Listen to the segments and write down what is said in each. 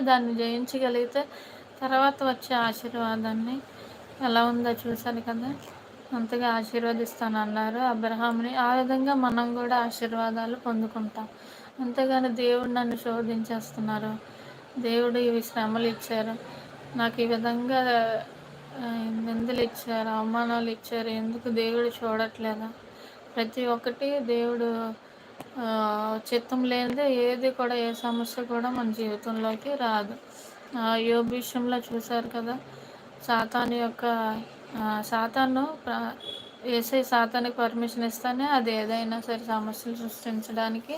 దాన్ని జయించగలిగితే తర్వాత వచ్చే ఆశీర్వాదాన్ని ఎలా ఉందో చూశారు కదా! అంతగా ఆశీర్వదిస్తానన్నారు అబ్రహాముని. ఆ విధంగా మనం కూడా ఆశీర్వాదాలు పొందుకుంటాం. అంతేగాని దేవుడు నన్ను శోధించేస్తున్నారు, దేవుడు ఇవి శ్రమలు ఇచ్చారు, నాకు ఈ విధంగా నిందలు ఇచ్చారు, అవమానాలు ఇచ్చారు, ఎందుకు దేవుడు చూడట్లేదా? ప్రతి ఒక్కటి దేవుడు చిత్తం లేనిదే ఏది కూడా, ఏ సమస్య కూడా మన జీవితంలోకి రాదు. యోబు విషయంలో చూశారు కదా, సాతాను యేసయ్య సాతానికి పర్మిషన్ ఇస్తేనే అది ఏదైనా సరే సమస్యలు సృష్టించడానికి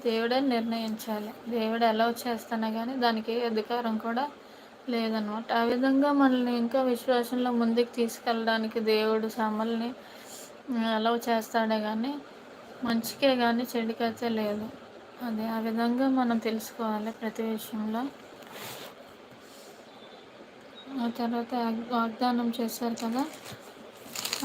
దేవుడే నిర్ణయించాలి. దేవుడు ఎలా చేస్తానే కానీ దానికి ఏ అధికారం కూడా లేదనమాట. ఆ విధంగా మనల్ని ఇంకా విశ్వాసంలో ముందుకు తీసుకెళ్ళడానికి దేవుడు శ్రమల్ని అలౌ చేస్తాడే కానీ మంచికే కానీ చెడుకైతే లేదు. అది ఆ విధంగా మనం తెలుసుకోవాలి ప్రతి విషయంలో. ఆ తర్వాత వాగ్దానం చేశారు కదా.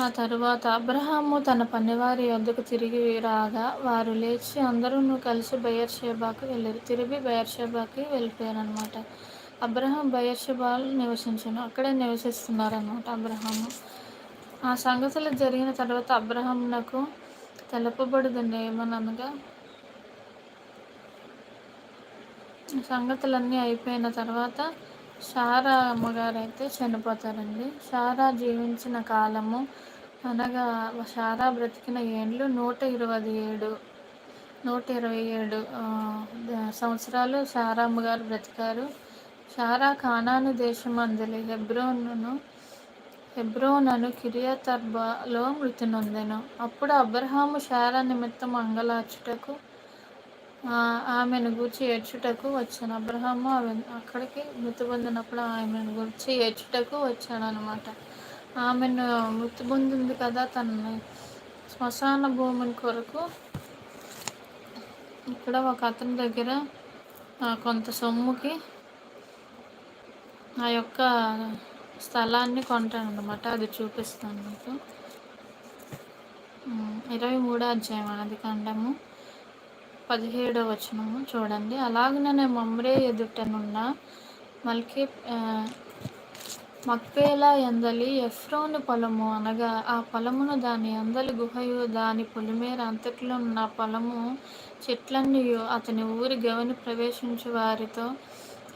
ఆ తరువాత అబ్రహాము తన పనివారి యొద్దకు తిరిగి రాగా వారు లేచి అందరూ కలిసి బెయేర్షెబాకు వెళ్ళారు. తిరిగి బెయేర్షెబాకి వెళ్ళిపోయారనమాట. అబ్రహాం బెయేర్షెబాలో నివసించాను, అక్కడే నివసిస్తున్నారనమాట అబ్రహాము. ఆ సంగతులు జరిగిన తర్వాత అబ్రహామునకు తెలపబడుతుంది ఏమనగా, సంగతులన్నీ అయిపోయిన తర్వాత శారా అమ్మగారు అయితే చనిపోతారండి. శారా జీవించిన కాలము అనగా శారా బ్రతికిన ఏండ్లు 127 సంవత్సరాలు శారా అమ్మగారు బ్రతికారు. శారా కానాను దేశమందలి హెబ్రోనను కిరియతర్బాలో మృతి నొందెను. అప్పుడు అబ్రహాము శారా నిమిత్తం అంగలార్చుటకు ఆమెను గూర్చి ఏడ్చుటకు వచ్చాను. అబ్రహాము అక్కడికి మృతి పొందినప్పుడు ఆమెను గూర్చి ఏడ్చుటకు వచ్చాను అనమాట. ఆమెను మృతి పొందింది కదా, తన శ్మశాన భూమిని కొరకు ఇక్కడ ఒక అతని దగ్గర కొంత సొమ్ముకి ఆ యొక్క స్థలాన్ని కొంటాను అనమాట. అది చూపిస్తాను మీకు. 23వ అధ్యాయం ఆదికాండము 17వ వచనము చూడండి. అలాగనే మమ్రే ఎదుటనున్న మక్పేలా ఎందలి ఎఫ్రోను పొలము అనగా ఆ పొలమును, దాని అందలి గుహయు, దాని పొలిమేర అంతట్లో ఉన్న పొలము చెట్లన్నీ అతని ఊరి గవని ప్రవేశించు వారితో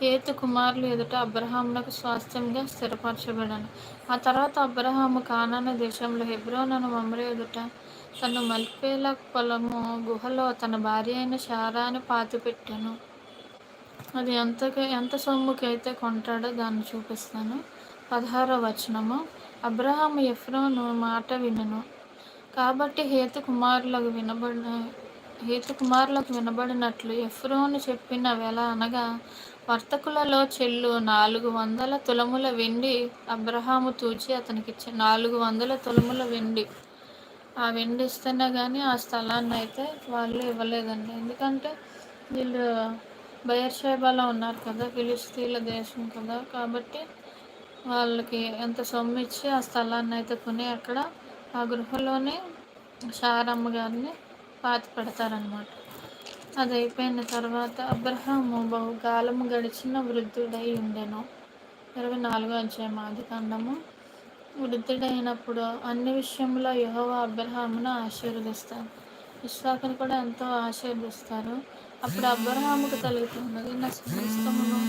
హేతు కుమారులు ఎదుట అబ్రహామునకు స్వాస్థ్యంగా స్థిరపరచబడాను. ఆ తర్వాత అబ్రహాము కానాను దేశంలో హెబ్రోనను మమ్రే ఎదుట తను మల్పేలా పొలము గుహలో తన భార్య అయిన శారాను పాతిపెట్టాను. అది ఎంత సొమ్ముకి అయితే కొంటాడో దాన్ని చూపిస్తాను. 16వ వచనము. అబ్రహాము ఎఫ్రోను మాట వినెను కాబట్టి హేతు కుమారులకు వినబడినట్లు ఎఫ్రోను చెప్పిన వెల అనగా వర్తకులలో చెల్లు 400 తులముల వెండి అబ్రహాము తూచి అతనికిచ్చే 400 తులముల వెండి. ఆ వెండి ఇస్తేనే కానీ ఆ స్థలాన్ని అయితే వాళ్ళు ఇవ్వలేదండి. ఎందుకంటే వీళ్ళు బెయేర్షెబాలో ఉన్నారు కదా, ఫిలిస్తీన్ల దేశం కదా, కాబట్టి వాళ్ళకి ఎంత సొమ్ము ఇచ్చి ఆ స్థలాన్ని అయితే కొని అక్కడ ఆ గృహలోనే శారమ్మ గారిని పాతి పెడతారనమాట. అది అయిపోయిన తర్వాత అబ్రహాము బహుకాలము గడిచిన వృద్ధుడై ఉండెను. 24వ అధ్యాయం ఆదికాండము. వృద్ధుడైనప్పుడు అన్ని విషయంలో యెహోవా అబ్రహామును ఆశీర్వదిస్తారు, ఇస్సాకును కూడా ఎంతో ఆశీర్వదిస్తారు. అప్పుడు అబ్రహాముకు కలుగుతున్నది నా సమస్తమును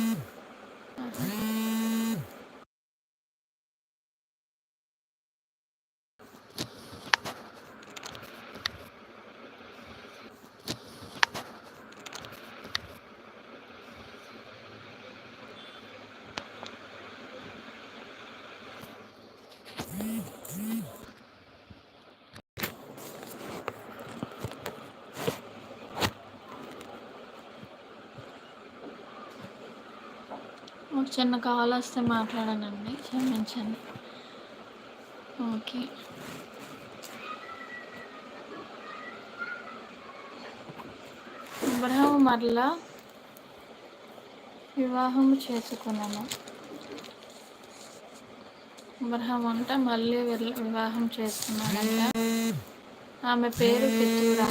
ఒక చిన్న కాల్ వస్తే మాట్లాడానండి, క్షమించండి. ఓకే. అబ్రహాము మరలా వివాహము చేసుకున్నాను. అబ్రహాం అంట మళ్ళీ వివాహం చేసుకున్నాడంట. ఆమె పేరు కెతూరా.